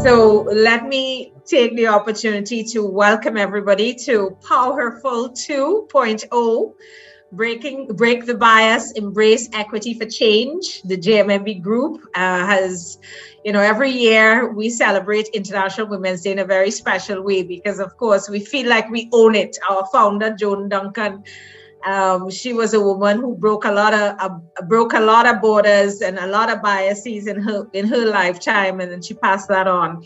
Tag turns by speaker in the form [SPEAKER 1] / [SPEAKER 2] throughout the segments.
[SPEAKER 1] So let me take the opportunity to welcome everybody to Powerful 2.0, Break the Bias, Embrace Equity for Change. The JMMB group has, every year we celebrate International Women's Day in a very special way because, of course, we feel like we own it. Our founder, Joan Duncan, she was a woman who broke a lot of borders and a lot of biases in her lifetime, and then she passed that on.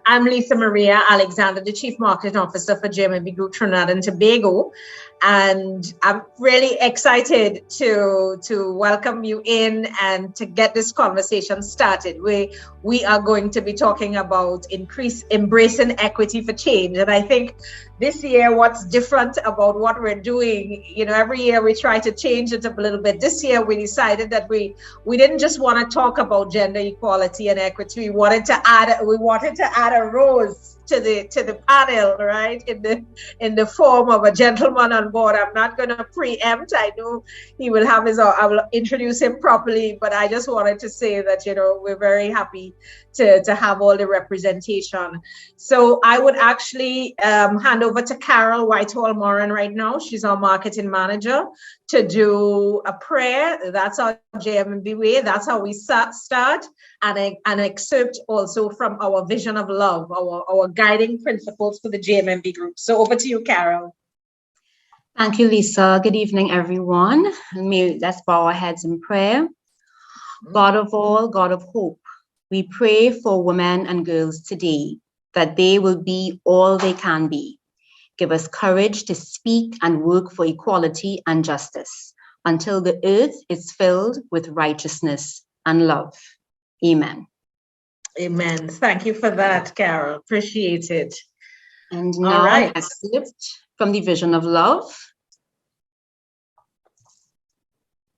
[SPEAKER 1] I'm Lisa Maria Alexander, the Chief Marketing Officer for JMMB Group Trinidad and Tobago, and I'm really excited to welcome you in and to get this conversation started. We are going to be talking about embracing equity for change, and I think this year, what's different about what we're doing, every year we try to change it up a little bit. This year we decided that we didn't just want to talk about gender equality and equity. We wanted to add a rose to the panel, right? In the form of a gentleman on board. I'm not going to preempt. I know he will have I will introduce him properly, but I just wanted to say that, we're very happy to have all the representation. So I would actually hand over to Carol Whitehall-Moran right now. She's our marketing manager, to do a prayer. That's our JMMB way. That's how we start, and an excerpt also from our vision of love, our guiding principles for the JMMB group. So over to you, Carol.
[SPEAKER 2] Thank you, Lisa. Good evening, everyone. Let's bow our heads in prayer. God of all, God of hope, we pray for women and girls today, that they will be all they can be. Give us courage to speak and work for equality and justice until the earth is filled with righteousness and love. Amen.
[SPEAKER 1] Amen. Thank you for that, Carol. Appreciate it.
[SPEAKER 2] And now, an excerpt from the Vision of Love.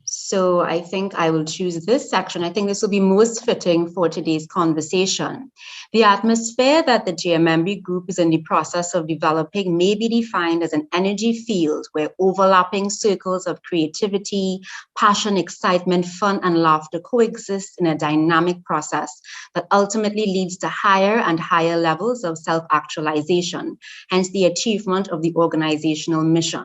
[SPEAKER 2] So I think I will choose this section. I think this will be most fitting for today's conversation. The atmosphere that the JMMB group is in the process of developing may be defined as an energy field where overlapping circles of creativity, passion, excitement, fun, and laughter coexist in a dynamic process that ultimately leads to higher and higher levels of self-actualization, hence the achievement of the organizational mission.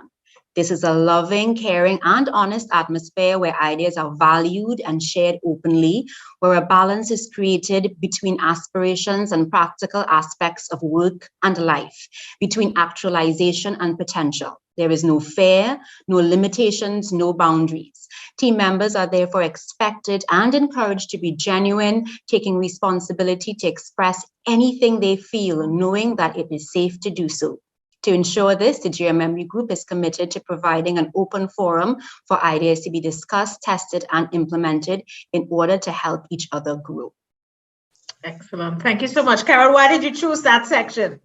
[SPEAKER 2] This is a loving, caring, and honest atmosphere where ideas are valued and shared openly, where a balance is created between aspirations and practical aspects of work and life, between actualization and potential. There is no fear, no limitations, no boundaries. Team members are therefore expected and encouraged to be genuine, taking responsibility to express anything they feel, knowing that it is safe to do so. To ensure this, the JMMB group is committed to providing an open forum for ideas to be discussed, tested, and implemented in order to help each other grow.
[SPEAKER 1] Excellent. Thank you so much. Carol, why did you choose that section?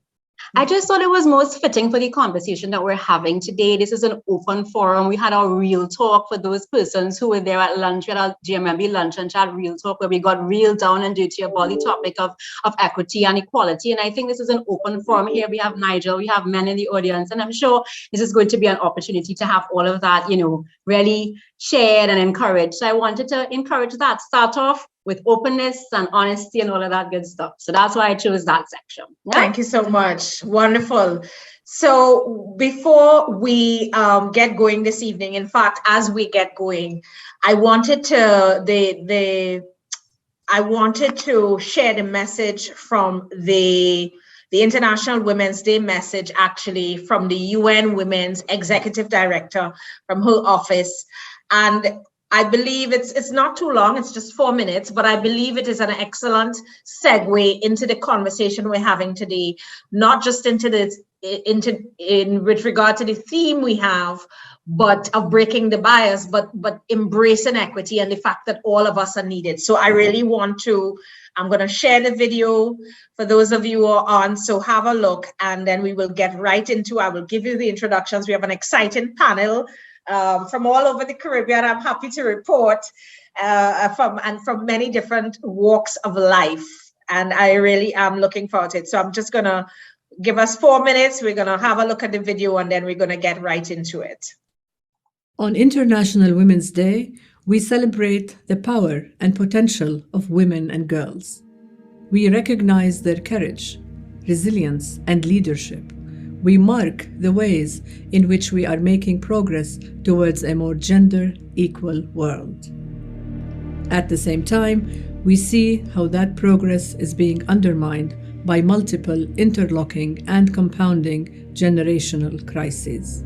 [SPEAKER 2] I just thought it was most fitting for the conversation that we're having today. This is an open forum. We had our real talk for those persons who were there at lunch, at our JMMB lunch and chat real talk, where we got real down and dirty about the topic of equity and equality. And I think this is an open forum. Here we have Nigel, we have men in the audience, and I'm sure this is going to be an opportunity to have all of that, really shared and encouraged. So I wanted to encourage that. Start off with openness and honesty and all of that good stuff. So that's why I chose that section. Yeah?
[SPEAKER 1] Thank you so much. Wonderful. So before we get going this evening, in fact, as we get going, I wanted to share the message from the International Women's Day message, actually, from the UN Women's Executive Director, from her office. And I believe it's not too long, it's just 4 minutes, but I believe it is an excellent segue into the conversation we're having today, not just with regard to the theme we have, but of breaking the bias, but embracing equity and the fact that all of us are needed. So I really I'm going to share the video for those of you who are on, so have a look, and then we will get right into, I will give you the introductions. We have an exciting panel from all over the Caribbean, I'm happy to report, from many different walks of life. And I really am looking forward to it. So I'm just going to give us 4 minutes. We're going to have a look at the video, and then we're going to get right into it.
[SPEAKER 3] On International Women's Day, we celebrate the power and potential of women and girls. We recognize their courage, resilience, and leadership. We mark the ways in which we are making progress towards a more gender-equal world. At the same time, we see how that progress is being undermined by multiple interlocking and compounding generational crises.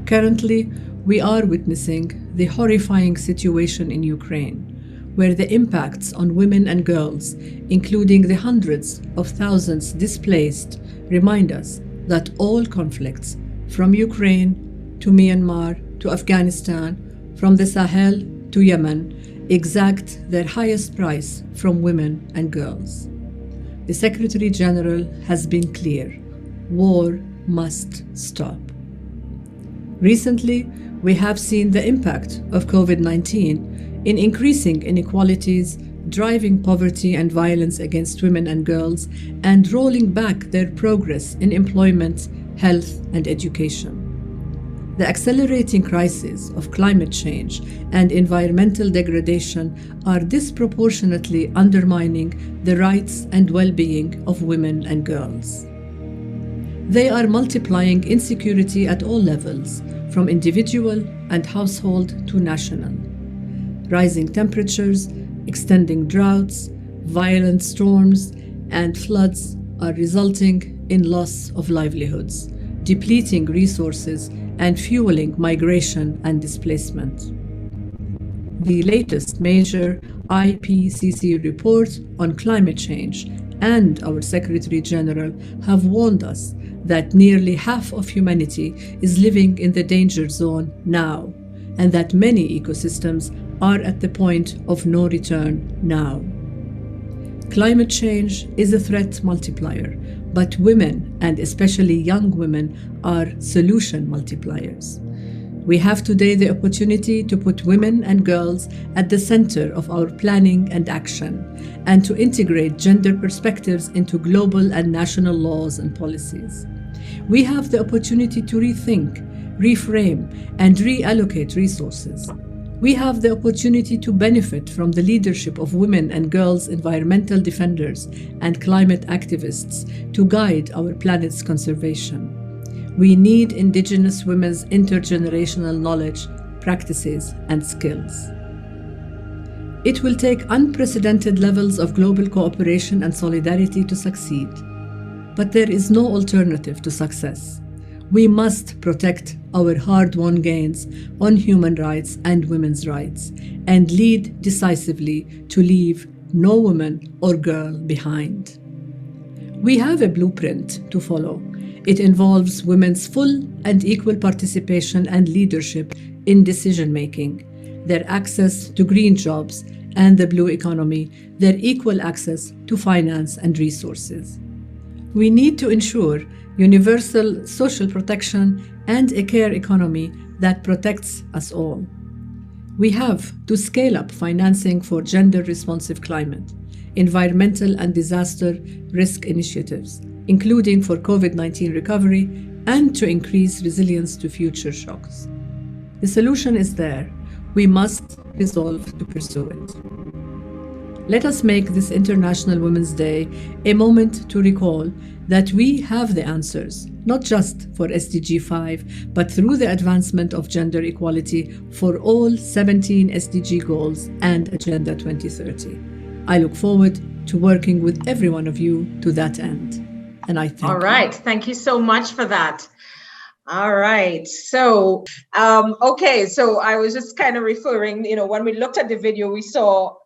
[SPEAKER 3] Currently, we are witnessing the horrifying situation in Ukraine, where the impacts on women and girls, including the hundreds of thousands displaced, remind us that all conflicts, from Ukraine to Myanmar to Afghanistan, from the Sahel to Yemen, exact their highest price from women and girls. The Secretary General has been clear: war must stop. Recently, we have seen the impact of COVID-19 in increasing inequalities, driving poverty and violence against women and girls, and rolling back their progress in employment, health, and education. The accelerating crises of climate change and environmental degradation are disproportionately undermining the rights and well-being of women and girls. They are multiplying insecurity at all levels, from individual and household to national. Rising temperatures, extending droughts, violent storms, and floods are resulting in loss of livelihoods, depleting resources, and fueling migration and displacement. The latest major IPCC report on climate change and our Secretary General have warned us that nearly half of humanity is living in the danger zone now, and that many ecosystems are at the point of no return now. Climate change is a threat multiplier, but women, and especially young women, are solution multipliers. We have today the opportunity to put women and girls at the center of our planning and action, and to integrate gender perspectives into global and national laws and policies. We have the opportunity to rethink, reframe, and reallocate resources. We have the opportunity to benefit from the leadership of women and girls environmental defenders and climate activists to guide our planet's conservation. We need Indigenous women's intergenerational knowledge, practices, and skills. It will take unprecedented levels of global cooperation and solidarity to succeed. But there is no alternative to success. We must protect our hard-won gains on human rights and women's rights, and lead decisively to leave no woman or girl behind. We have a blueprint to follow. It involves women's full and equal participation and leadership in decision-making, their access to green jobs and the blue economy, their equal access to finance and resources. We need to ensure universal social protection and a care economy that protects us all. We have to scale up financing for gender-responsive climate, environmental and disaster risk initiatives, including for COVID-19 recovery, and to increase resilience to future shocks. The solution is there. We must resolve to pursue it. Let us make this International Women's Day a moment to recall that we have the answers, not just for SDG 5, but through the advancement of gender equality for all 17 SDG goals and Agenda 2030. I look forward to working with every one of you to that end. And I thank you.
[SPEAKER 1] All right, thank you so much for that. All right, so, okay, so I was just kind of referring, when we looked at the video, we saw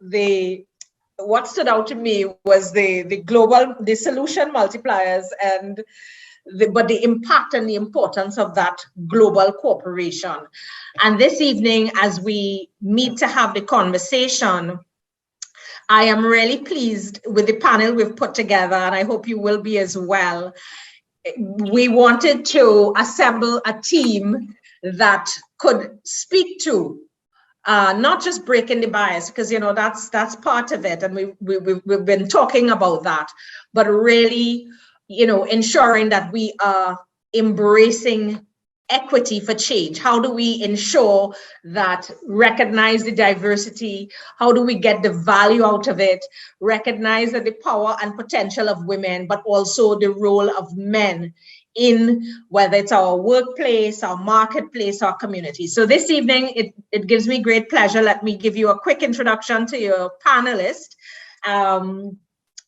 [SPEAKER 1] what stood out to me was the solution multipliers and the impact and the importance of that global cooperation. And this evening, as we meet to have the conversation, I am really pleased with the panel we've put together, and I hope you will be as well. We wanted to assemble a team that could speak to not just breaking the bias, because that's part of it, and we've been talking about that, but really ensuring that we are embracing equity for change? How do we ensure that recognize the diversity? How do we get the value out of it? Recognize that the power and potential of women, but also the role of men in whether it's our workplace, our marketplace, our community. So this evening, it gives me great pleasure. Let me give you a quick introduction to your panelist.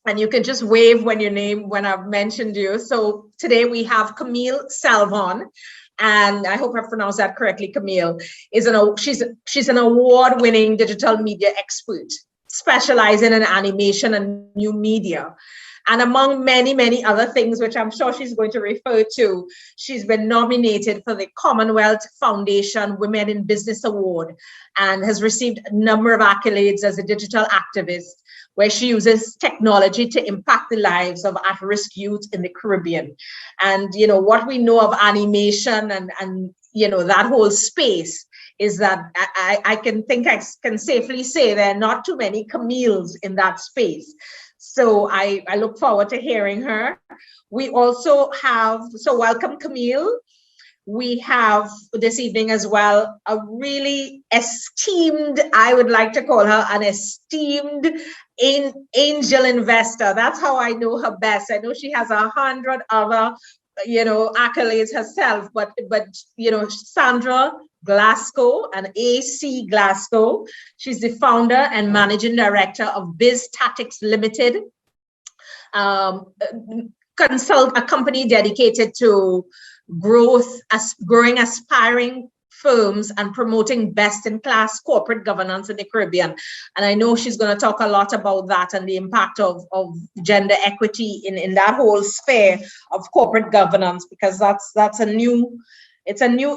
[SPEAKER 1] And you can just wave when I've mentioned you. So today we have Camille Salvon, and I hope I pronounced that correctly. Camille she's an award-winning digital media expert, specializing in animation and new media. And among many, many other things, which I'm sure she's going to refer to, she's been nominated for the Commonwealth Foundation Women in Business Award and has received a number of accolades as a digital activist, where she uses technology to impact the lives of at-risk youth in the Caribbean. And, what we know of animation and that whole space is that I can safely say there are not too many Camilles in that space. So I look forward to hearing her. We also have, so welcome Camille. We have this evening as well a really esteemed, I would like to call her an esteemed angel investor. That's how I know her best. I know she has 100 other, accolades herself, but Sandra Glasgow and AC Glasgow. She's the founder and managing director of 𝗕𝗏𝗏𝗃 Limited, a company dedicated to growing aspiring firms and promoting best-in-class corporate governance in the Caribbean. And I know she's going to talk a lot about that and the impact of gender equity in that whole sphere of corporate governance, because that's a new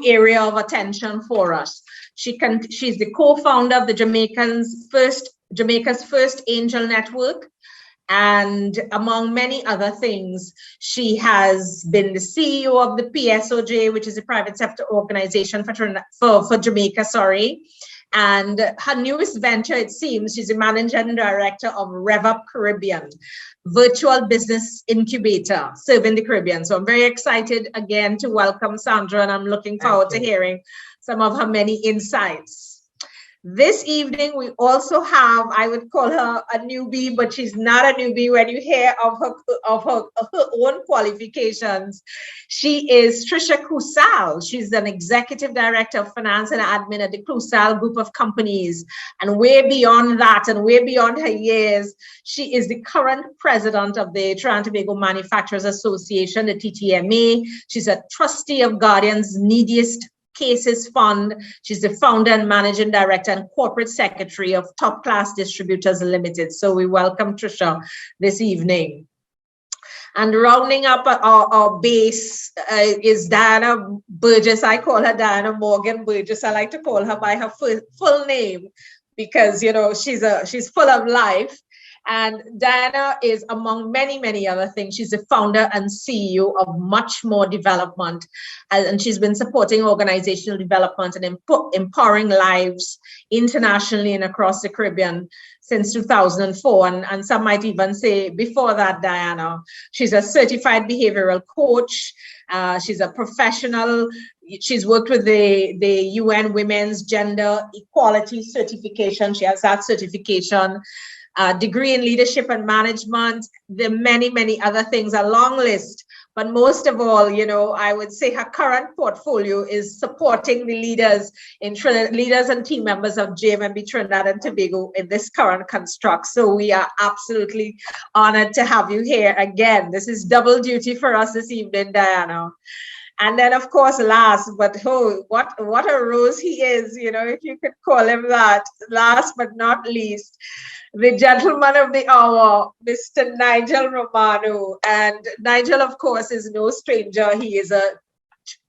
[SPEAKER 1] area of attention for us. She's the co-founder of the Jamaica's first angel network. And among many other things, she has been the CEO of the PSOJ, which is a private sector organization for Jamaica, And her newest venture, it seems, she's the managing director of RevUp Caribbean, virtual business incubator serving the Caribbean. So I'm very excited again to welcome Sandra, and I'm looking forward to hearing some of her many insights. This evening, we also have, I would call her a newbie, but she's not a newbie when you hear of her own qualifications. She is Trisha Kusal. She's an executive director of finance and admin at the Coosal group of companies. And way beyond that, and way beyond her years, she is the current president of the Trinidad and Tobago Manufacturers Association, the TTMA. She's a trustee of Guardian's Neediest Cases Fund. She's the founder and managing director and corporate secretary of Top Class Distributors Limited. So we welcome Trisha this evening. And rounding up our base is Diana Burgess. I call her Diana Morgan Burgess. I like to call her by her full name because, she's full of life. And Diana is, among many, many other things, she's the founder and CEO of Much More Development. And she's been supporting organizational development and empowering lives internationally and across the Caribbean since 2004. And some might even say before that, Diana. She's a certified behavioral coach. She's a professional. She's worked with the UN Women's Gender Equality Certification. She has that certification. Degree in leadership and management, the many, many other things, a long list. But most of all, I would say her current portfolio is supporting the leaders and team members of JMMB Trinidad and Tobago in this current construct. So we are absolutely honored to have you here again. This is double duty for us this evening, Diana. And then, of course, last, but what a rose he is, if you could call him that. Last but not least, the gentleman of the hour, Mr. Nigel Romano. And Nigel, of course, is no stranger. He is a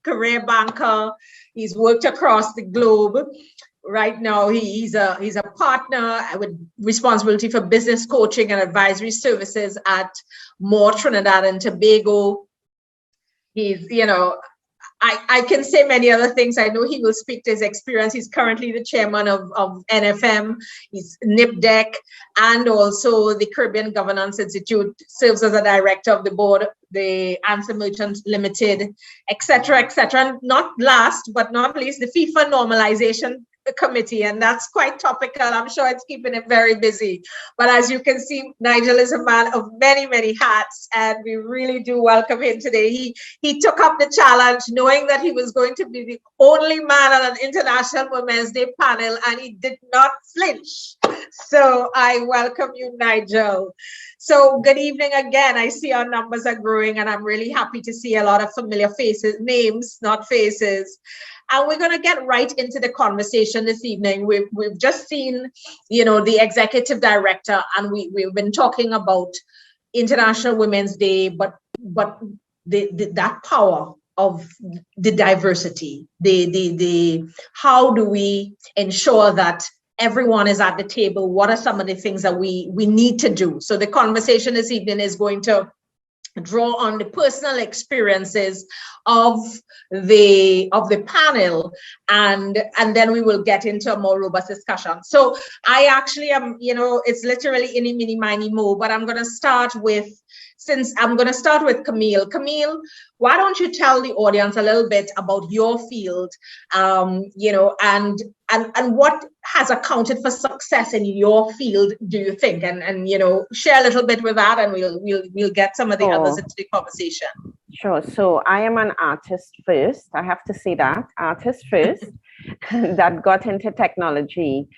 [SPEAKER 1] career banker. He's worked across the globe. Right now, he's a partner with responsibility for business coaching and advisory services at More Trinidad and Tobago. He's, I can say many other things. I know he will speak to his experience. He's currently the chairman of NFM. He's NIPDEC, and also the Caribbean Governance Institute, serves as a director of the board, the Answer Merchants Limited, etc., etc. And not last but not least, the FIFA Normalization Committee, and that's quite topical. I'm sure it's keeping him very busy. But as you can see, Nigel is a man of many, many hats, and we really do welcome him today. He took up the challenge knowing that he was going to be the only man on an International Women's Day panel, and he did not flinch. So I welcome you, Nigel. So good evening again. I see our numbers are growing, and I'm really happy to see a lot of familiar faces, names, not faces. And we're going to get right into the conversation this evening. We've just seen, the executive director, and we've been talking about International Women's Day, but that power of the diversity, the how do we ensure that everyone is at the table? What are some of the things that we need to do? So the conversation this evening is going to draw on the personal experiences of the panel, and then we will get into a more robust discussion. So I actually am, it's literally any, mini, miny, mo, but I'm going to start with Camille. Camille, why don't you tell the audience a little bit about your field, and what has accounted for success in your field, do you think? And share a little bit with that, and we'll get some of the others into the conversation.
[SPEAKER 4] Sure. So I am an artist first. I have to say that, artist first, that got into technology.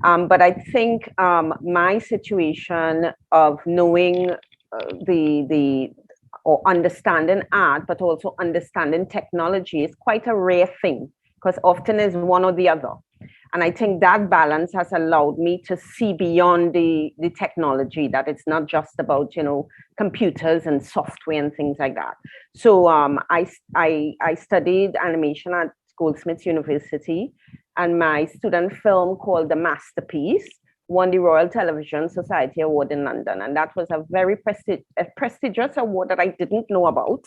[SPEAKER 4] But I think my situation of knowing or understanding art, but also understanding technology is quite a rare thing, because often is one or the other. And I think that balance has allowed me to see beyond the technology, that it's not just about, computers and software and things like that. So I studied animation at Goldsmiths University, and my student film called The Masterpiece won the Royal Television Society Award in London. And that was a very prestigious award that I didn't know about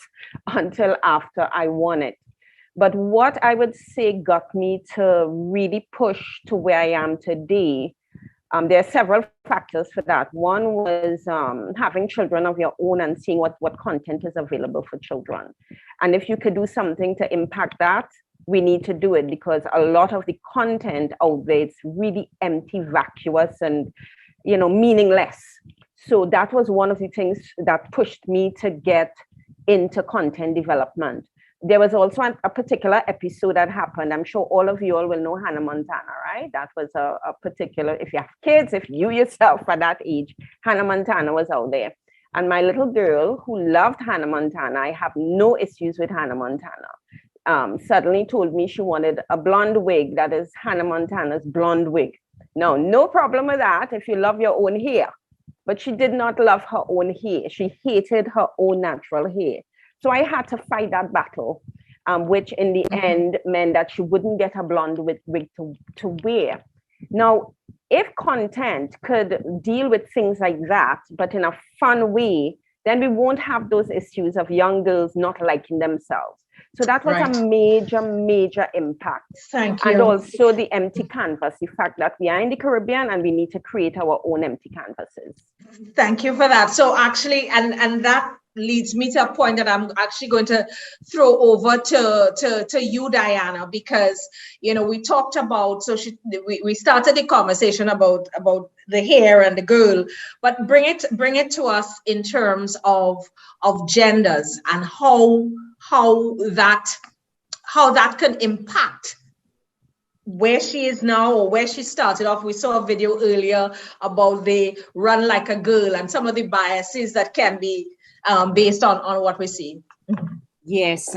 [SPEAKER 4] until after I won it. But what I would say got me to really push to where I am today, there are several factors for that. One was having children of your own and seeing what content is available for children. And if you could do something to impact that, we need to do it, because a lot of the content out there, it's really empty, vacuous, and meaningless. So that was one of the things that pushed me to get into content development. There was also a particular episode that happened. I'm sure all of you all will know Hannah Montana, right? That was a particular, if you have kids, if you yourself at that age, Hannah Montana was out there. And my little girl who loved Hannah Montana, I have no issues with Hannah Montana, suddenly told me she wanted a blonde wig that is Hannah Montana's blonde wig. Now, no problem with that if you love your own hair, but she did not love her own hair. She hated her own natural hair. So I had to fight that battle, which in the end meant that she wouldn't get a blonde wig to wear. Now, if content could deal with things like that, but in a fun way, then we won't have those issues of young girls not liking themselves. So that was a major, major impact.
[SPEAKER 1] Thank you.
[SPEAKER 4] And also the empty canvas, the fact that we are in the Caribbean and we need to create our own empty canvases.
[SPEAKER 1] Thank you for that. So actually, and that leads me to a point that I'm actually going to throw over to you, Diana, because we talked about, we started the conversation about the hair and the girl, but bring it to us in terms of genders and how that can impact where she is now or where she started off. We saw a video earlier about the run like a girl and some of the biases that can be based on what we see.
[SPEAKER 5] Yes,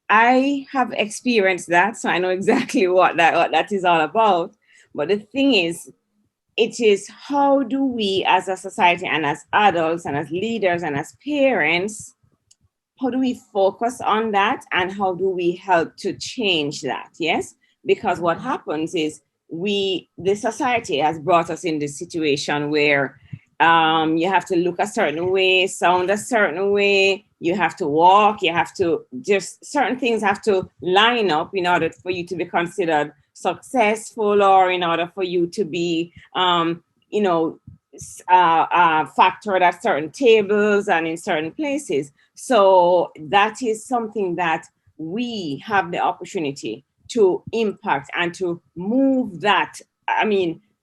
[SPEAKER 5] I have experienced that, so I know exactly what that is all about. But the thing is, it is how do we as a society and as adults and as leaders and as parents, how do we focus on that and how do we help to change that? Yes, because what happens is the society has brought us in this situation where you have to look a certain way, sound a certain way, you have to walk, you have to just, certain things have to line up in order for you to be considered successful, or in order for you to be, factored at certain tables and in certain places. So that is something that we have the opportunity to impact and to move that,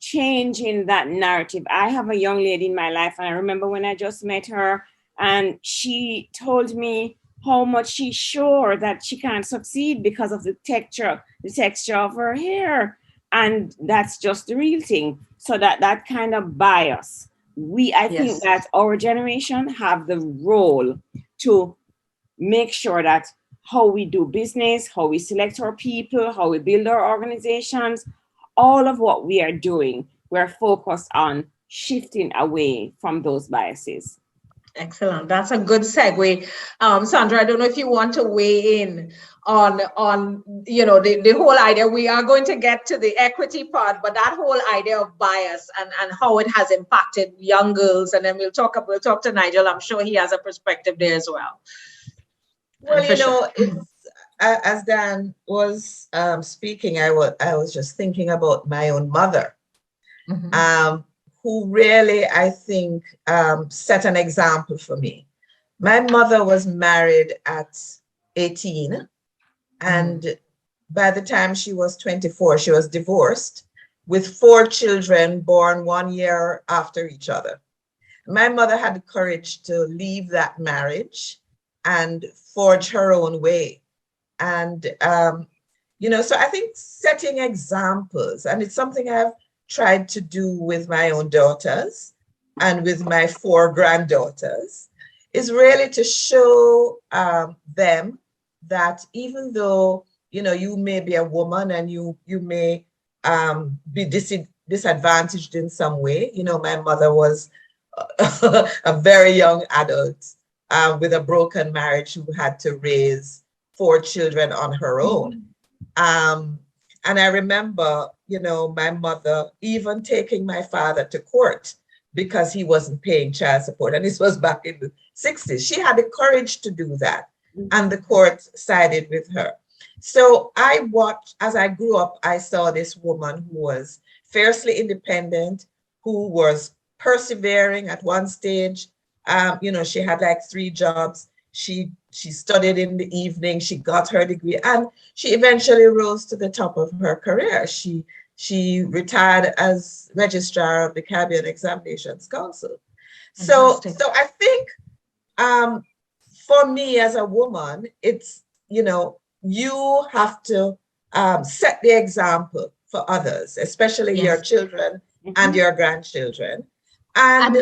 [SPEAKER 5] changing that narrative. I have a young lady in my life, and I remember when I just met her, and she told me how much she's sure that she can't succeed because of the texture of her hair. And that's just the real thing. So that kind of bias, I think that our generation have the role to make sure that how we do business, how we select our people, how we build our organizations, all of what we are doing, we're focused on shifting away from those biases.
[SPEAKER 1] Excellent. That's a good segue. Sandra, I don't know if you want to weigh in on the whole idea. We are going to get to the equity part, but that whole idea of bias and how it has impacted young girls, and then we'll talk to Nigel. I'm sure he has a perspective there as well.
[SPEAKER 6] Well, it's, as Dan was speaking, I was just thinking about my own mother, who really, I think, set an example for me. My mother was married at 18, and by the time she was 24, she was divorced with 4 children born 1 year after each other. My mother had the courage to leave that marriage and forge her own way. And, so I think setting examples, and it's something I've tried to do with my own daughters and with my 4 granddaughters, is really to show them that even though, you may be a woman and you may be disadvantaged in some way. My mother was a very young adult with a broken marriage who had to raise 4 children on her own. And I remember, my mother even taking my father to court because he wasn't paying child support. And this was back in the 60s. She had the courage to do that. And the court sided with her. So I watched, as I grew up, I saw this woman who was fiercely independent, who was persevering at one stage. She had like 3 jobs. She studied in the evening, she got her degree, and she eventually rose to the top of her career. She retired as registrar of the Caribbean Examinations Council. So I think for me as a woman, it's, you have to set the example for others, especially your children and your grandchildren, and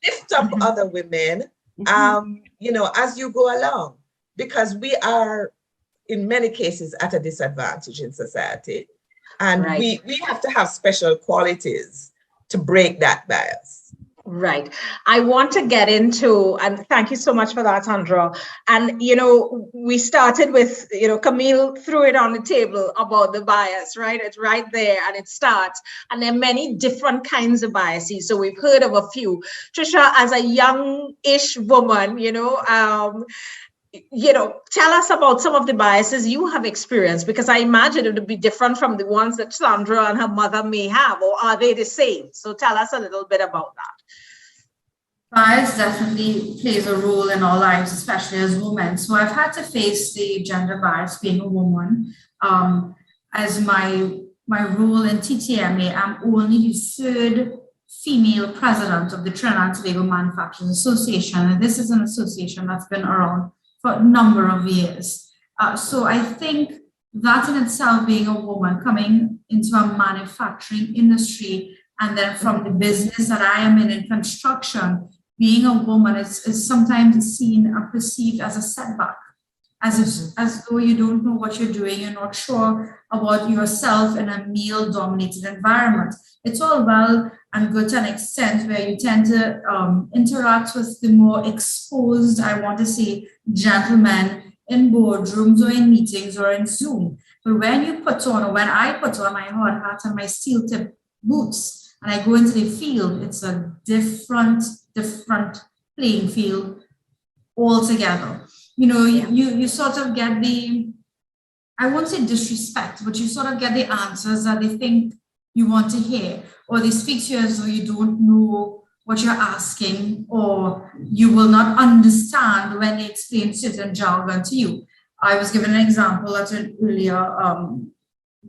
[SPEAKER 6] lift up other women, as you go along, because we are in many cases at a disadvantage in society. And we have to have special qualities to break that bias.
[SPEAKER 1] Right. I want to get into, and thank you so much for that, Sandra. And, we started with, Camille threw it on the table about the bias, right? It's right there and it starts. And there are many different kinds of biases. So we've heard of a few. Tricia, as a young-ish woman, tell us about some of the biases you have experienced, because I imagine it would be different from the ones that Sandra and her mother may have, or are they the same? So tell us a little bit about that.
[SPEAKER 7] Bias definitely plays a role in our lives, especially as women. So I've had to face the gender bias being a woman. As my role in TTMA, I'm only the 3rd female president of the Trinidad and Tobago Manufacturers Association. And this is an association that's been around for a number of years. So I think that in itself, being a woman coming into a manufacturing industry, and then from the business that I am in construction, being a woman is sometimes seen and perceived as a setback, as though you don't know what you're doing, you're not sure about yourself in a male-dominated environment. It's all well and good to an extent where you tend to interact with the more exposed, I want to say, gentlemen in boardrooms or in meetings or in Zoom. But when you put on, or when I put on my hard hat and my steel-tip boots, and I go into the field, it's a different playing field altogether. You know, you sort of get the, I won't say disrespect, but you sort of get the answers that they think you want to hear, or they speak to you as though you don't know what you're asking, or you will not understand when they explain certain jargon to you. I was given an example at an earlier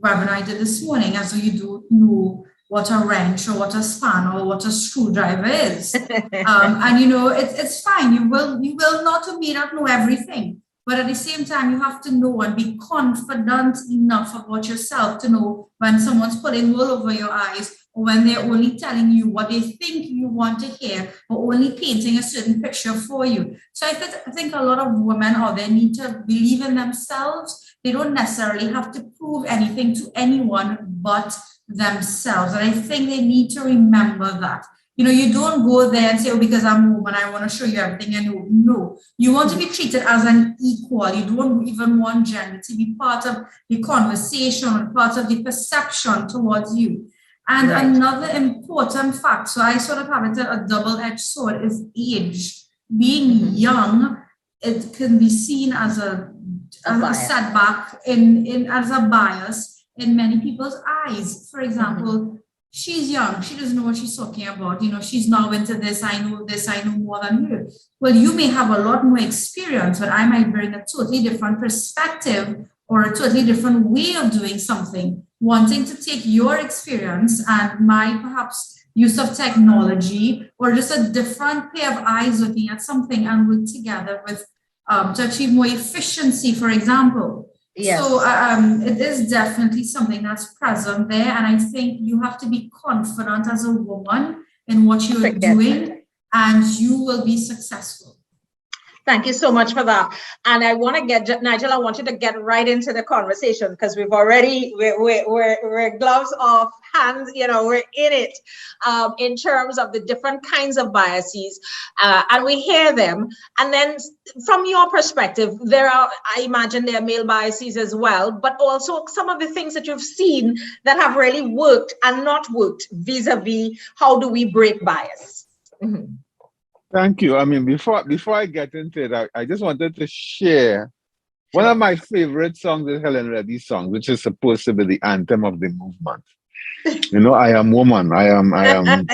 [SPEAKER 7] webinar I did this morning, as though you don't know what a wrench or what a span or what a screwdriver is. And you know, it's fine. You will not or may not know everything, but at the same time, you have to know and be confident enough about yourself to know when someone's pulling wool over your eyes, or when they're only telling you what they think you want to hear, or only painting a certain picture for you. So I think a lot of women out there need to believe in themselves. They don't necessarily have to prove anything to anyone but themselves. And I think they need to remember that. You know, you don't go there and say, oh, because I'm a woman, I want to show you everything I know. No, you want to be treated as an equal. You don't even want gender to be part of the conversation or part of the perception towards you. And another important fact, so I sort of have it a double-edged sword, is age. Being young, it can be seen as a setback, as a bias in many people's eyes. For example, she's young, she doesn't know what she's talking about. You know, she's now into this, I know more than her. Well, you may have a lot more experience, but I might bring a totally different perspective or a totally different way of doing something, wanting to take your experience and my perhaps use of technology, or just a different pair of eyes looking at something and work together with to achieve more efficiency, for example. Yes. So it is definitely something that's present there. And I think you have to be confident as a woman in what you're doing, and you will be successful.
[SPEAKER 1] Thank you so much for that. And I want to get, Nigel, I want you to get right into the conversation, because we've already, we're gloves off, hands, you know, we're in it in terms of the different kinds of biases, and we hear them. And then from your perspective, there are, I imagine there are male biases as well, but also some of the things that you've seen that have really worked and not worked vis-a-vis how do we break bias? Mm-hmm.
[SPEAKER 8] Thank you. I mean, before I get into it, I just wanted to share one of my favorite songs is Helen Reddy's song, which is supposed to be the anthem of the movement. You know, I am woman. I am woman.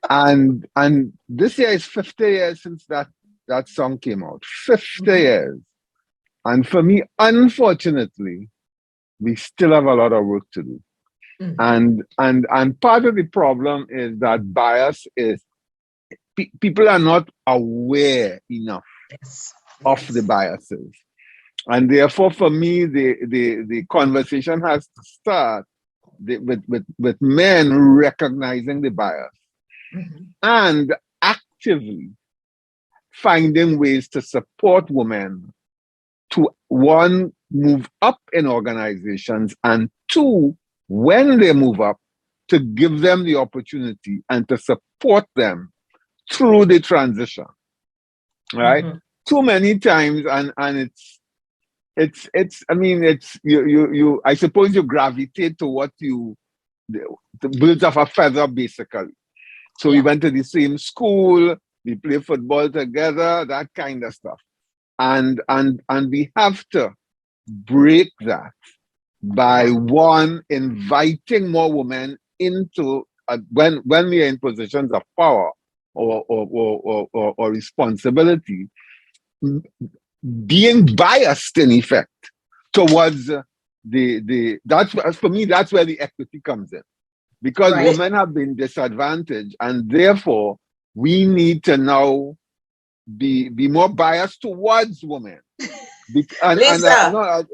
[SPEAKER 8] And this year is 50 years since that song came out. 50 years. And for me, unfortunately, we still have a lot of work to do. And part of the problem is that bias is people are not aware enough of the biases. And therefore, for me, the conversation has to start with men recognizing the bias and actively finding ways to support women to, one, move up in organizations, and two, when they move up, to give them the opportunity and to support them through the transition, right? Too many times, and it's. I mean, it's you. I suppose you gravitate to what the birds of a feather, basically. So we went to the same school, we play football together, that kind of stuff, and we have to break that by, one, inviting more women into when we are in positions of power or responsibility, being biased in effect towards that's, for me, that's where the equity comes in, because women have been disadvantaged, and therefore we need to now be more biased towards women.
[SPEAKER 1] Sandra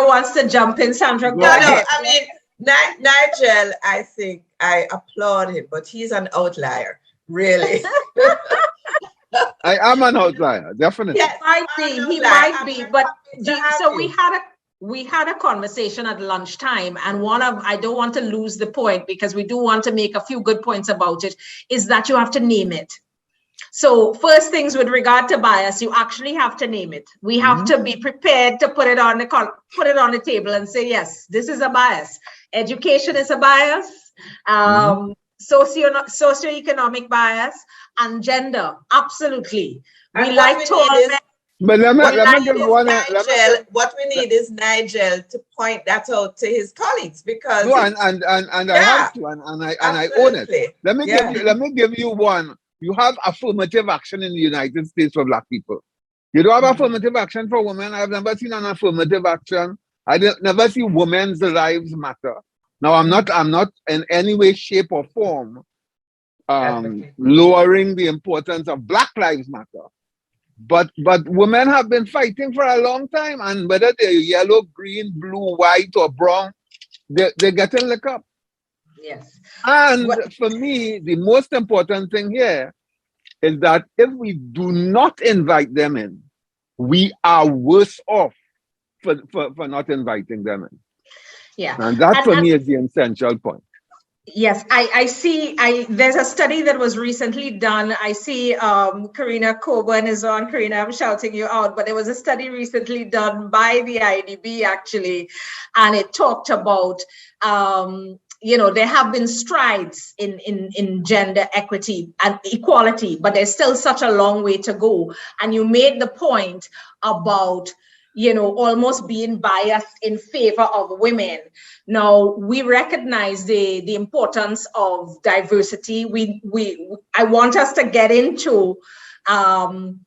[SPEAKER 1] wants to jump in. Sandra, go ahead.
[SPEAKER 6] I mean, Nigel, I think I applaud him, but he's an outlier, really.
[SPEAKER 8] I am an outlier, definitely.
[SPEAKER 1] Yes, he might be. But so we had a conversation at lunchtime, and I don't want to lose the point, because we do want to make a few good points about it, is that you have to name it. So first things with regard to bias, you actually have to name it. We have to be prepared to put it on the table and say, yes, this is a bias. Education is a bias. Socioeconomic bias and gender, absolutely. We like tall men.
[SPEAKER 8] But let me give one.
[SPEAKER 6] What we need is Nigel to point that out to his colleagues, because
[SPEAKER 8] I have to, and I own it. Let me give you one. You have affirmative action in the United States for Black people. You don't have affirmative action for women. I've never seen an affirmative action. I never see women's lives matter. Now, I'm not in any way, shape, or form lowering the importance of Black Lives Matter. But women have been fighting for a long time, and whether they're yellow, green, blue, white, or brown, they're getting licked up.
[SPEAKER 1] Yes.
[SPEAKER 8] And for me, the most important thing here is that if we do not invite them in, we are worse off for not inviting them in.
[SPEAKER 1] Yeah.
[SPEAKER 8] And that for me is the essential point.
[SPEAKER 1] Yes, I see. There's a study that was recently done. I see 𝗕𝗺𝗂𝗶𝗁 is on. 𝗕𝗺𝗃, I'm shouting you out, but there was a study recently done by the IDB actually, and it talked about there have been strides in gender equity and equality, but there's still such a long way to go. And you made the point about almost being biased in favor of women. Now, we recognize the importance of diversity. I want us to get into, and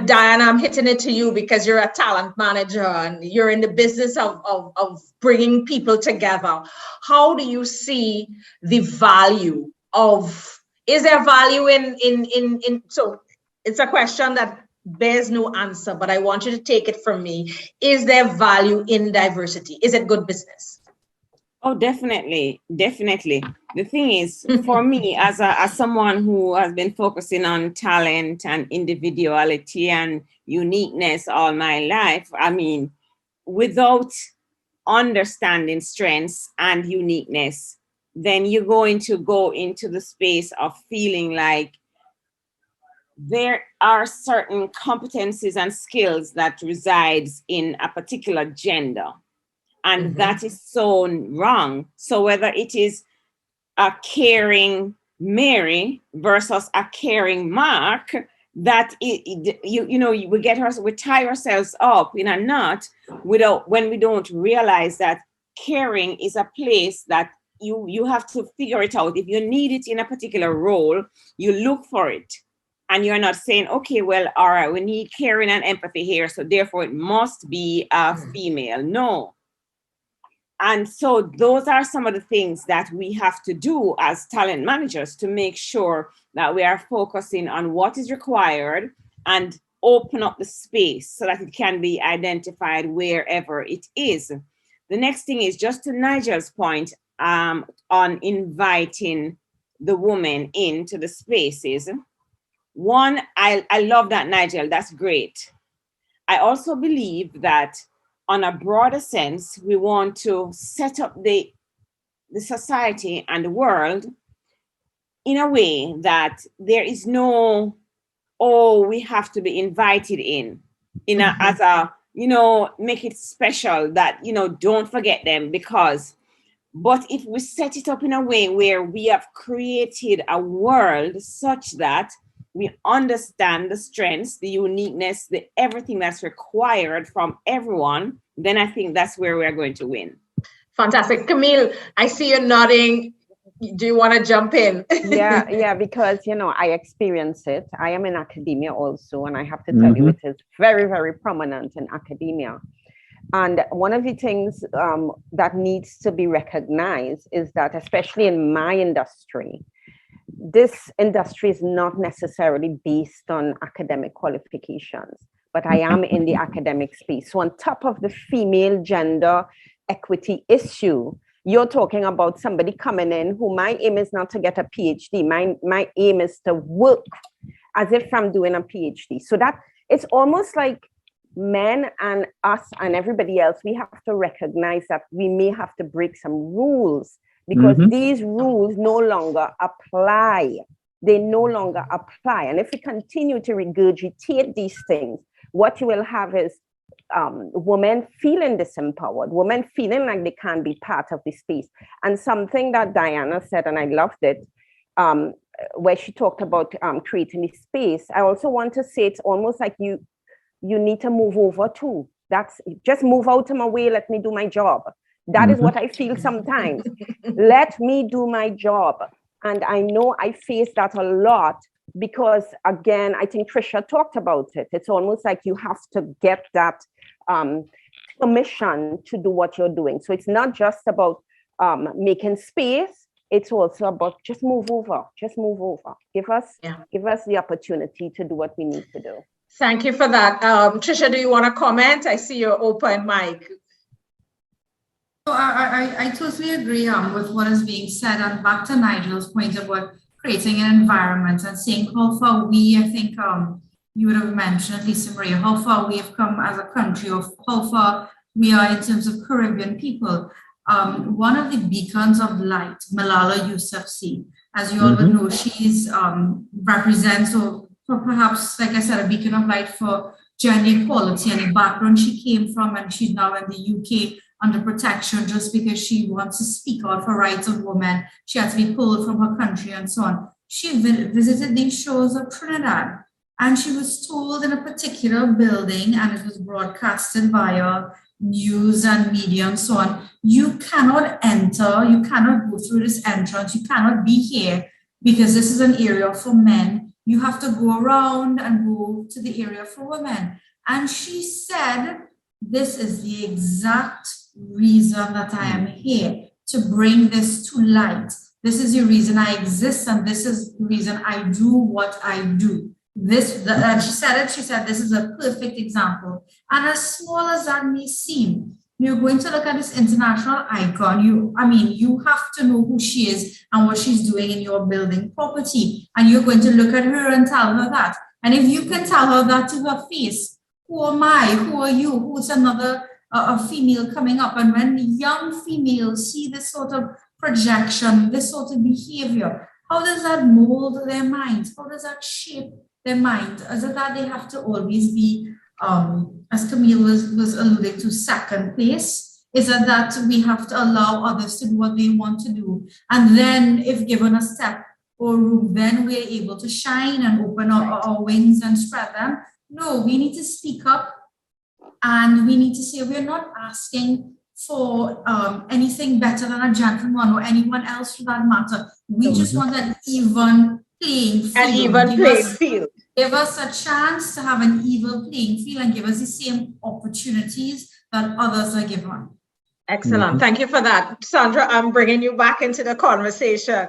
[SPEAKER 1] Diana, I'm hitting it to you because you're a talent manager and you're in the business of bringing people together. How do you see the value of, is there value in so it's a question that bears no answer, but I want you to take it from me. Is there value in diversity? Is it good business?
[SPEAKER 5] Oh, definitely. Definitely. The thing is, for me, as someone who has been focusing on talent and individuality and uniqueness all my life, I mean, without understanding strengths and uniqueness, then you're going to go into the space of feeling like there are certain competencies and skills that resides in a particular gender. And that is so wrong. So whether it is a caring Mary versus a caring Mark, that we tie ourselves up in a knot when we don't realize that caring is a place that you have to figure it out. If you need it in a particular role, you look for it. And you're not saying, okay, well, all right, we need caring and empathy here, so therefore it must be a female. No. And so those are some of the things that we have to do as talent managers to make sure that we are focusing on what is required and open up the space so that it can be identified wherever it is. The next thing is just to Nigel's point on inviting the woman into the spaces. One, I love that, Nigel, that's great. I also believe that on a broader sense, we want to set up the society and the world in a way that there is no, we have to be invited as a, make it special that, don't forget them but if we set it up in a way where we have created a world such that we understand the strengths, the uniqueness, everything that's required from everyone, then I think that's where we're going to win.
[SPEAKER 1] Fantastic. Camille, I see you nodding. Do you want to jump in?
[SPEAKER 4] Yeah, because, I experience it. I am in academia also, and I have to tell you, it is very, very prominent in academia. And one of the things that needs to be recognized is that, especially in my industry, this industry is not necessarily based on academic qualifications, but I am in the academic space. So on top of the female gender equity issue, you're talking about somebody coming in who my aim is not to get a PhD. My aim is to work as if I'm doing a PhD. So that it's almost like men and us and everybody else, we have to recognize that we may have to break some rules because these rules no longer apply they no longer apply. And if we continue to regurgitate these things, what you will have is women feeling disempowered, women feeling like they can't be part of the space. And something that Diana said, and I loved it, where she talked about creating the space, I also want to say it's almost like you need to move over too. That's just move out of my way, let me do my job. That is what I feel sometimes. Let me do my job. And I know I face that a lot because, again, I think Tricia talked about it. It's almost like you have to get that permission to do what you're doing. So it's not just about making space. It's also about just move over, just move over. Give us the opportunity to do what we need to do.
[SPEAKER 1] Thank you for that. Tricia, do you want to comment? I see your open mic.
[SPEAKER 7] So I totally agree with what is being said, and back to Nigel's point about creating an environment and saying how far we, I think you would have mentioned, at least Maria, how far we have come as a country, or how far we are in terms of Caribbean people. One of the beacons of light, Malala Yousafzai, as you all would know, she's represents, or perhaps, like I said, a beacon of light for gender equality and the background she came from, and she's now in the UK under protection just because she wants to speak out for rights of women. She had to be pulled from her country and so on. She visited these shores of Trinidad, and she was told in a particular building, and it was broadcasted via news and media and so on, you cannot enter, you cannot go through this entrance, you cannot be here because this is an area for men. You have to go around and go to the area for women. And she said, this is the exact reason that I am here, to bring this to light. This is the reason I exist, and this is the reason I do what I do. And she said, this is a perfect example. And as small as that may seem, you're going to look at this international icon. You have to know who she is and what she's doing in your building property. And you're going to look at her and tell her that. And if you can tell her that to her face, who am I? Who are you? Who's another a female coming up? And when young females see this sort of projection, this sort of behavior, how does that mold their minds? How does that shape their mind? Is it that they have to always be, as Camille was alluding to, second place? Is it that we have to allow others to do what they want to do? And then if given a step or room, then we're able to shine and open our wings and spread them? No, we need to speak up, and we need to say we're not asking for anything better than a gentleman or anyone else for that matter. We just want an even playing field.
[SPEAKER 1] An even playing field.
[SPEAKER 7] Give us a chance to have an even playing field and give us the same opportunities that others are given.
[SPEAKER 1] Excellent. Thank you for that. Sandra, I'm bringing you back into the conversation.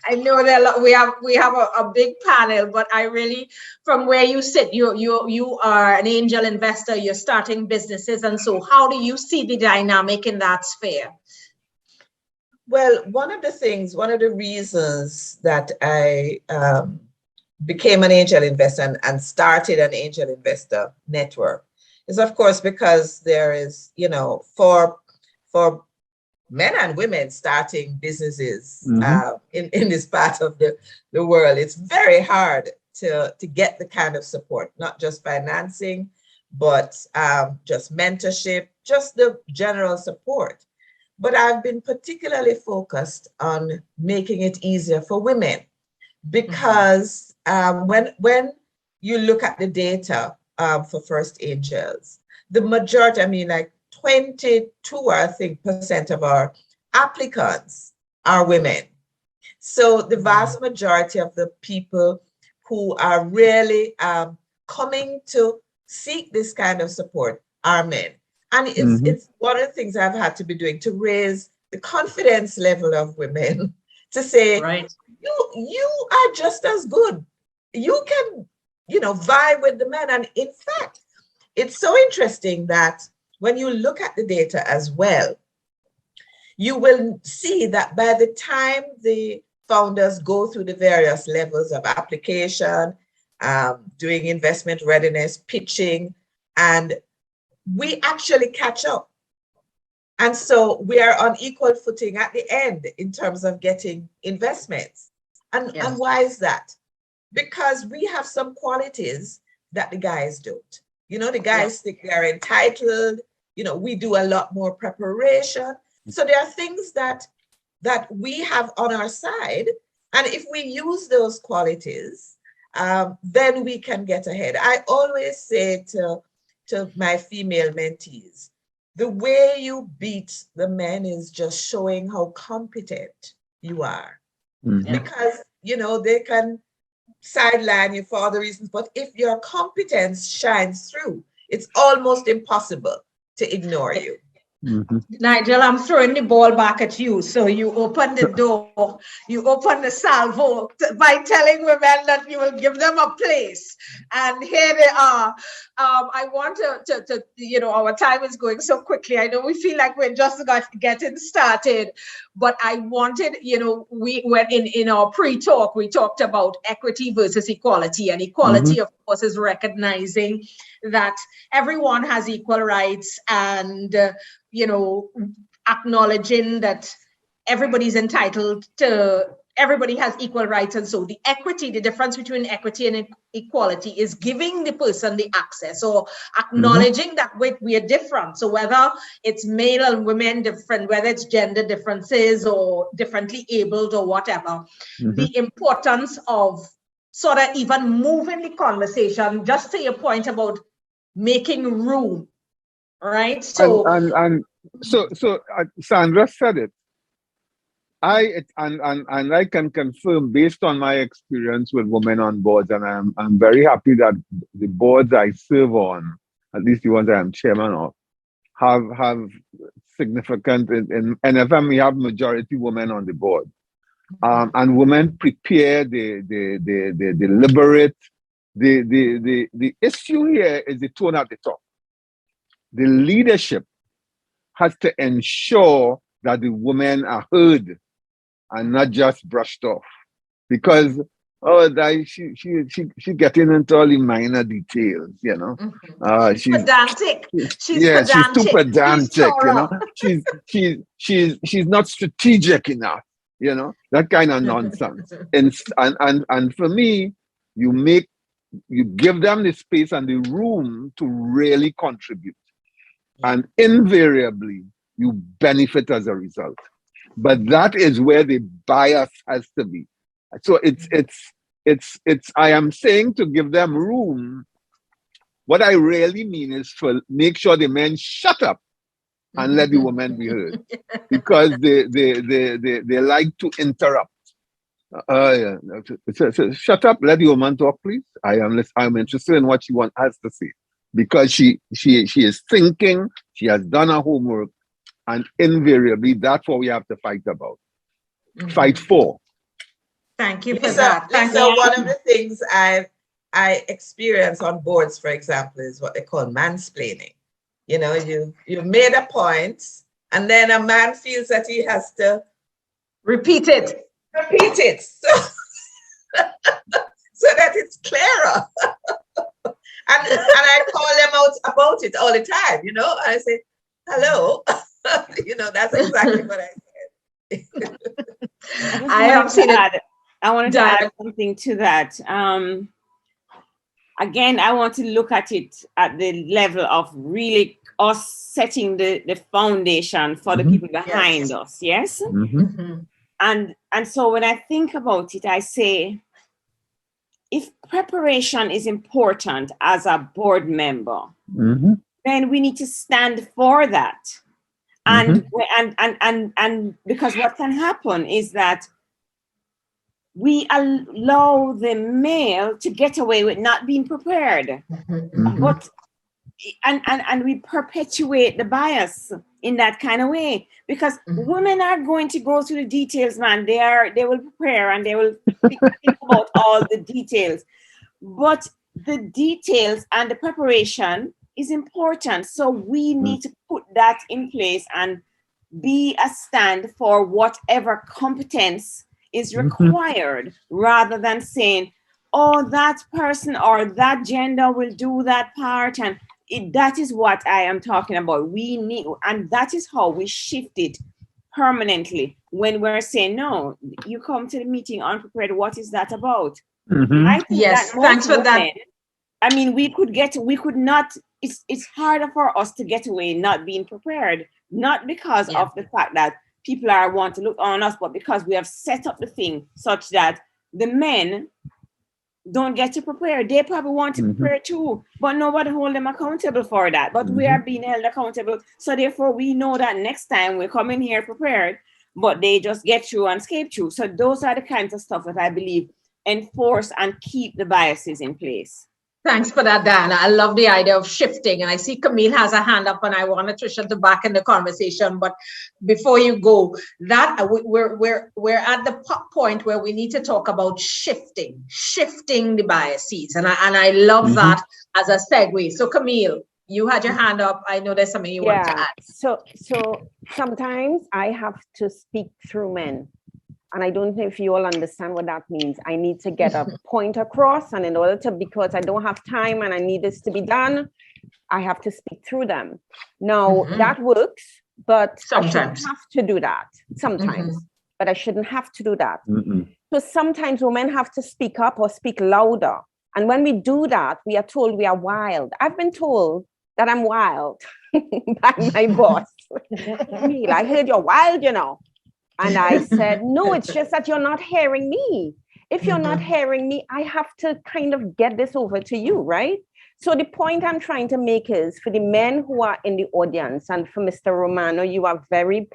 [SPEAKER 1] I know that we have a big panel, but I really, from where you sit, you are an angel investor, you're starting businesses. And so how do you see the dynamic in that sphere?
[SPEAKER 6] Well, one of the reasons that I became an angel investor and started an angel investor network is, of course, because there is, for men and women starting businesses in this part of the world, it's very hard to get the kind of support, not just financing, but just mentorship, just the general support. But I've been particularly focused on making it easier for women, because when you look at the data for First Angels, the majority, like 22%, I think, of our applicants are women. So the vast majority of the people who are really coming to seek this kind of support are men. And it's one of the things I've had to be doing to raise the confidence level of women, to say, right, you are just as good. You can, vie with the men. And in fact, it's so interesting that when you look at the data as well, you will see that by the time the founders go through the various levels of application, doing investment readiness, pitching, and we actually catch up. And so we are on equal footing at the end in terms of getting investments. And why is that? Because we have some qualities that the guys don't. You know, the guys think they're entitled. You know, we do a lot more preparation. So there are things that we have on our side. And if we use those qualities, then we can get ahead. I always say to my female mentees, the way you beat the men is just showing how competent you are. Because, you know, they can sideline you for other reasons, but if your competence shines through, it's almost impossible to ignore you.
[SPEAKER 1] Nigel, I'm throwing the ball back at you. So you open the door, you open the salvo by telling women that you will give them a place. And here they are. I want to you know, our time is going so quickly. I know we feel like we're just getting started, but I wanted, you know, we went in our pre-talk, we talked about equity versus equality, and equality, of course, is recognizing that everyone has equal rights and, you know, acknowledging that everybody's entitled to, everybody has equal rights. And so the equity, the difference between equity and equality is giving the person the access, or acknowledging that we are different. So whether it's male and women different, whether it's gender differences or differently abled or whatever, the importance of sort of even moving the conversation, just to your point about making room. Right. So
[SPEAKER 8] so Sandra said it. I can confirm based on my experience with women on boards, and I'm very happy that the boards I serve on, at least the ones I am chairman of, have significant in NFM. We have majority women on the board, and women prepare, they deliberate. The issue here is the tone at the top. The leadership has to ensure that the women are heard and not just brushed off, because she getting into all the minor details, you know. She's
[SPEAKER 1] pedantic. She's
[SPEAKER 8] too pedantic, you know. She's not strategic enough, you know, that kind of nonsense. And for me, you give them the space and the room to really contribute. And invariably, you benefit as a result. But that is where the bias has to be. So it's I am saying to give them room. What I really mean is make sure the men shut up and let the women be heard. Because they like to interrupt. So shut up, let the woman talk, please. I'm interested in what she has to say. Because she is thinking, she has done her homework, and invariably that's what we have to fight about. Fight for.
[SPEAKER 1] Thank you for that.
[SPEAKER 6] So one of the things I experience on boards, for example, is what they call mansplaining. You know, you made a point, and then a man feels that he has to
[SPEAKER 1] repeat it.
[SPEAKER 6] So that it's clearer. And I call them out about it all the time, you know. I say, hello. You know, that's exactly what I said.
[SPEAKER 5] I wanted to add something to that. Again, I want to look at it at the level of really us setting the foundation for the people behind us, yes? And so when I think about it, I say, if preparation is important as a board member, then we need to stand for that. And because what can happen is that we allow the male to get away with not being prepared. But and we perpetuate the bias in that kind of way, because women are going to go through the details, man. They will prepare and they will think about all the details, but the details and the preparation is important. So we need to put that in place and be a stand for whatever competence is required, rather than saying, oh, that person or that gender will do that part. And that is what I am talking about. We need, and that is how we shift it permanently when we're saying, no, you come to the meeting unprepared, what is that about?
[SPEAKER 8] Mhm.
[SPEAKER 5] I think
[SPEAKER 1] Yes,
[SPEAKER 5] that most
[SPEAKER 1] thanks for that.
[SPEAKER 5] women, I mean, we could not, it's harder for us to get away not being prepared, not because
[SPEAKER 1] Yeah.
[SPEAKER 5] of the fact that people want to look on us, but because we have set up the thing such that the men don't get to prepare. They probably want to prepare too, but nobody hold them accountable for that. But we are being held accountable. So therefore we know that next time we come in here prepared, but they just get through and escape through. So those are the kinds of stuff that I believe enforce and keep the biases in place.
[SPEAKER 1] Thanks for that, Diana. I love the idea of shifting. And I see Camille has a hand up and I wanted Trisha to back in the conversation. But before you go, that we're at the point where we need to talk about shifting the biases. And I love that as a segue. So Camille, you had your hand up. I know there's something you want to add.
[SPEAKER 4] So sometimes I have to speak through men. And I don't know if you all understand what that means. I need to get a point across, and in order to, because I don't have time and I need this to be done, I have to speak through them. Now that works, but sometimes I shouldn't have to do that. Sometimes, but I shouldn't have to do that. So sometimes women have to speak up or speak louder. And when we do that, we are told we are wild. I've been told that I'm wild by my boss. I heard you're wild, you know. And I said, no, it's just that you're not hearing me. If you're not hearing me, I have to kind of get this over to you, right? So the point I'm trying to make is for the men who are in the audience, and for Mr. Romano, you are very,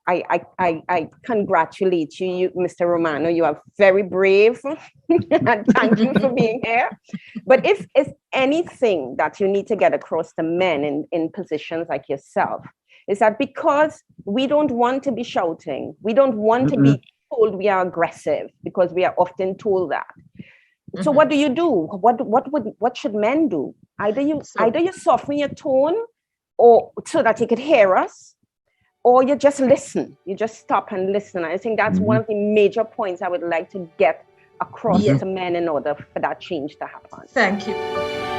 [SPEAKER 4] I congratulate you, Mr. Romano, you are very brave. And thank you for being here. But if it's anything that you need to get across to men in positions like yourself, is that because we don't want to be shouting, we don't want to be told we are aggressive, because we are often told that. So what do you do? What should men do? Either you soften your tone, or so that you could hear us, or you just listen. You just stop and listen. I think that's one of the major points I would like to get across to men in order for that change to happen.
[SPEAKER 1] Thank you.